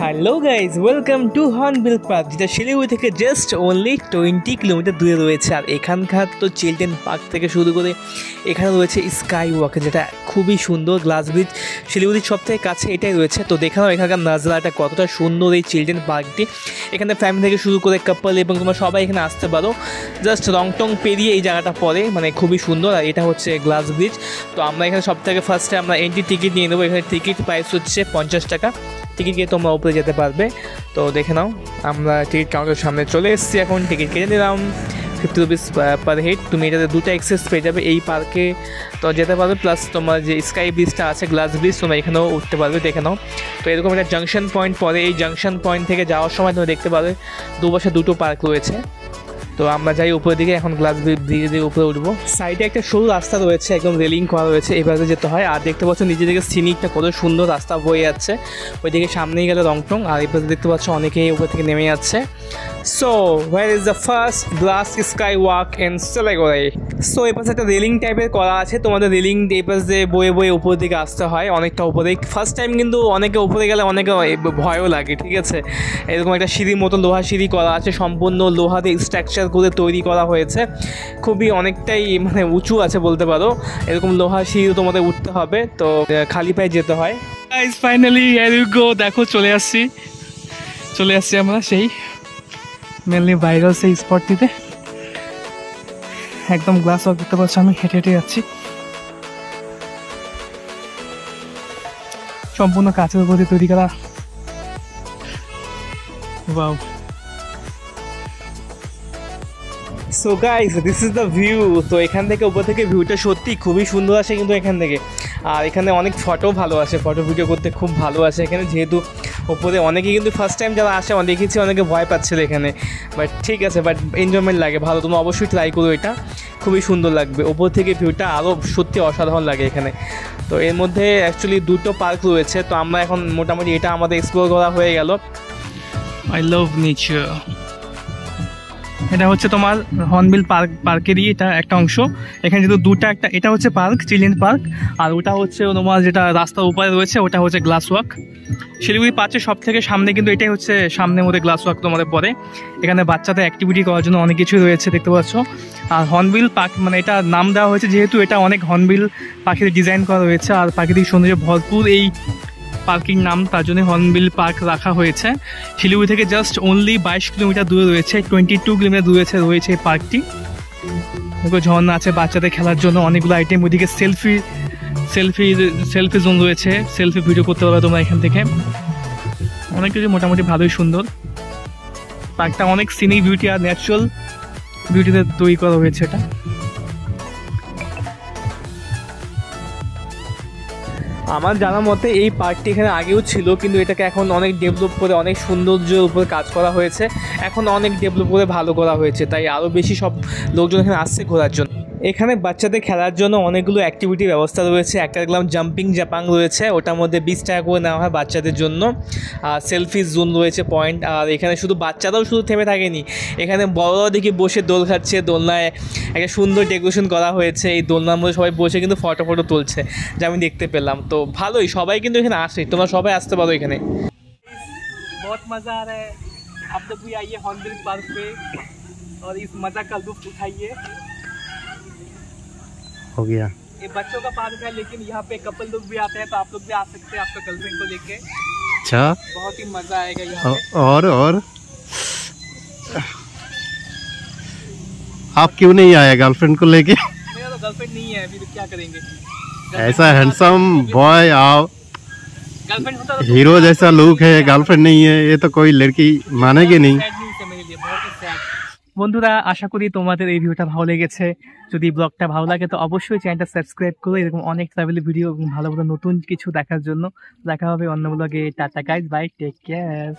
Hello guys, welcome to hornbill park, যেটা শিলিগুড়ি থেকে just only 20 kilometre দূরে রয়েছে। আর এখানকার তো চিলড্রেন পার্ক থেকে শুরু করে এখানে রয়েছে স্কাই ওয়াক, যেটা খুবই সুন্দর। গ্লাস ব্রিজ শিলিগুড়ির সব থেকে কাছে এটাই রয়েছে। তো দেখে নাও এখানকার নাজরাটা কতটা সুন্দর এই চিলড্রেন পার্কটি। এখানে ফ্যামিলি থেকে শুরু করে কাপল এবং তোমরা সবাই এখানে আসতে পারো। জাস্ট রংটং পেরিয়ে এই জায়গাটা পড়ে, মানে খুবই সুন্দর। আর এটা হচ্ছে গ্লাস ব্রিজ। তো আমরা এখানে সব থেকে ফার্স্টে আমরা এন্ট্রি টিকিট নিয়ে নেবো। এখানে টিকিট প্রাইস হচ্ছে 50 টাকা। টিকিট কেটে তোমরা উপরে যেতে পারবে। তো দেখে নাও, আমরা টিকিট কাউন্টারের সামনে চলে এসেছি। এখন টিকিট কেটে নিলাম 50 রুপিস পার হেড। তুমি এটাতে দুটো অ্যাক্সেস পেয়ে যাবে এই পার্কে, তো যেতে পারবে। প্লাস তোমার যে স্কাই ব্রিজটা আছে, গ্লাস ব্রিজ, তোমরা এখানেও উঠতে পারবে। দেখে নাও, তো এরকম একটা জাংশন পয়েন্ট পরে। এই জাংশন পয়েন্ট থেকে যাওয়ার সময় তুমি দেখতে পাবে দুপাশে দুটো পার্ক রয়েছে। তো আমরা যাই উপরের দিকে, এখন গ্লাস ব্রিজের উপরে উঠবো। সাইডে একটা সরু রাস্তা রয়েছে, একদম রেলিং করা রয়েছে, এভাবে যেতে হয়। আর দেখতে পাচ্ছ নিজে থেকে সিনিকটা কত সুন্দর রাস্তা বয়ে যাচ্ছে। ওইদিকে সামনেই গেলে রংটং, আর এভাবে দেখতে পাচ্ছ অনেকেই উপর থেকে নেমে যাচ্ছে। So where is the first glass sky walk in Siliguri? So এই পাশে একটা রেলিং টাইপের করা আছে, তোমাদের রেলিং এই পাশ দিয়ে বয়ে বয়ে উপর দিকে আসতে হয় অনেকটা উপরে। ফার্স্ট টাইম কিন্তু অনেকে উপরে গেলে অনেকে ভয়ও লাগে, ঠিক আছে। এরকম একটা সিঁড়ির মতো লোহা সিঁড়ি করা আছে, সম্পূর্ণ লোহা দিয়ে স্ট্রাকচার করে তৈরি করা হয়েছে। খুবই অনেকটাই মানে উঁচু আছে বলতে পারো। এরকম লোহা সিঁড়ি তোমাদের উঠতে হবে, তো খালি পায়ে যেতে হয়। Guys finally here you go, দেখো চলে আসছি আমরা সেই মেনলি ভাইরাল সেই স্পটটিতে। একদম গ্লাস ওয়াক দেখতে পাচ্ছি, আমি হেঁটে হেঁটে যাচ্ছি। সম্পূর্ণ কাঁচের উপর দিয়ে তৈরি করা। Wow. So guys, this is the view. তো এখান থেকে উপর থেকে ভিউটা সত্যি খুবই সুন্দর আসে কিন্তু এখান থেকে। আর এখানে অনেক ফটো ভালো আসে, ফটো ভিডিও করতে খুব ভালো আসে এখানে। যেহেতু ওপরে অনেকে কিন্তু ফার্স্ট টাইম যারা আসে দেখেছি অনেকে ভয় পাচ্ছিল এখানে, বাট ঠিক আছে, বাট এনজয়মেন্ট লাগে ভালো। তোমরা অবশ্যই ট্রাই করো, এটা খুবই সুন্দর লাগবে। ওপর থেকে ভিউটা আরও সত্যি অসাধারণ লাগে এখানে। তো এর মধ্যে অ্যাকচুয়ালি দুটো পার্ক রয়েছে, তো আমরা এখন মোটামুটি এটা আমাদের এক্সপ্লোর করা হয়ে গেল। I love nature. এটা হচ্ছে তোমার হর্নবিল পার্কেরই এটা একটা অংশ। এখানে যেহেতু দুটা, একটা এটা হচ্ছে পার্ক, চিলড্রেন পার্ক, আর ওটা হচ্ছে তোমার যেটা রাস্তার উপরে রয়েছে ওটা হচ্ছে গ্লাস ওয়াক। শিলিগুড়ি পার্কের সব থেকে সামনে কিন্তু এটাই হচ্ছে সামনের মধ্যে গ্লাস ওয়াক তোমাদের পরে। এখানে বাচ্চাদের অ্যাক্টিভিটি করার জন্য অনেক কিছুই রয়েছে দেখতে পাচ্ছ। আর হর্নবিল পার্ক মানে এটা নাম দেওয়া হয়েছে যেহেতু এটা অনেক হর্নবিল পাখির ডিজাইন করা হয়েছে আর প্রাকৃতিক সৌন্দর্যে ভরপুর এই পার্কিং নাম, তার জন্য হর্নবিল পার্ক রাখা হয়েছে। শিলিগুড়ি থেকে জাস্ট অনলি 22 কিলোমিটার দূরে রয়েছে, 22 কিলোমিটার দূরে রয়েছে এই পার্কটি। ঝর্ণা আছে বাচ্চাদের খেলার জন্য, অনেকগুলো আইটেম। ওইদিকে সেলফি জোন রয়েছে, সেলফি ভিডিও করতে পারবে তোমরা এখান থেকে। অনেক কিছু মোটামুটি ভালোই সুন্দর। পার্কটা অনেক সিনিক বিউটি আর ন্যাচারাল বিউটিতে তৈরি করা হয়েছে এটা। আমার জানা মতে এই পার্কটি এখানে আগেও ছিল, কিন্তু এটাকে এখন অনেক ডেভেলপ করে অনেক সৌন্দর্যের উপরে কাজ করা হয়েছে। এখন অনেক ডেভেলপ করে ভালো করা হয়েছে, তাই আরও বেশি সব লোকজন এখানে আসছে ঘোরার জন্য। এখানে বাচ্চাদের খেলার জন্য অনেকগুলো অ্যাক্টিভিটির ব্যবস্থা রয়েছে। একটা দেখলাম জাম্পিং জাপাং রয়েছে, ওটার মধ্যে 20 টাকা করে নেওয়া হয় বাচ্চাদের জন্য। আর সেলফি জোন রয়েছে পয়েন্ট। আর এখানে শুধু বাচ্চারাও শুধু থেমে থাকেনি, এখানে বড়রাও দেখি বসে দোল খাচ্ছে। দোলনায় একটা সুন্দর ডেকোরেশন করা হয়েছে, এই দোলনার মধ্যে সবাই বসে কিন্তু ফটো তুলছে, যা আমি দেখতে পেলাম। তো ভালোই, সবাই কিন্তু এখানে আসে, তোমরা সবাই আসতে পারো এখানে। बहुत मज़ा आ रहा है, आप लोग भी आइए हॉर्नबिल पार्क पे और इस मज़ा का लुत्फ उठाइए। हो गया। ये बच्चों का पार्क है, लेकिन यहाँ पे कपल लोग भी आते हैं, तो आप लोग भी आ सकते हैं आपका गर्लफ्रेंड को लेके। अच्छा, बहुत ही मजा आएगा यहाँ पे। और आप क्यों नहीं आए गर्लफ्रेंड को लेके? मेरा तो गर्लफ्रेंड नहीं है अभी, तो क्या करेंगे। ऐसा हैंडसम बॉय, आप गर्लफ्रेंड होता तो हीरो जैसा लुक है, गर्लफ्रेंड नहीं है, ये तो कोई लड़की मानेगी नहीं। বন্ধুরা, আশা করি তোমাদের এই ভিডিওটা ভালো লেগেছে। যদি ব্লগটা ভালো লাগে তো অবশ্যই চ্যানেলটা সাবস্ক্রাইব করো, এরকম অনেক ট্রাভেল ভিডিও এবং ভালো ভালো নতুন কিছু দেখার জন্য। দেখা হবে অন্য ব্লগে। Tata guys, bye, take care.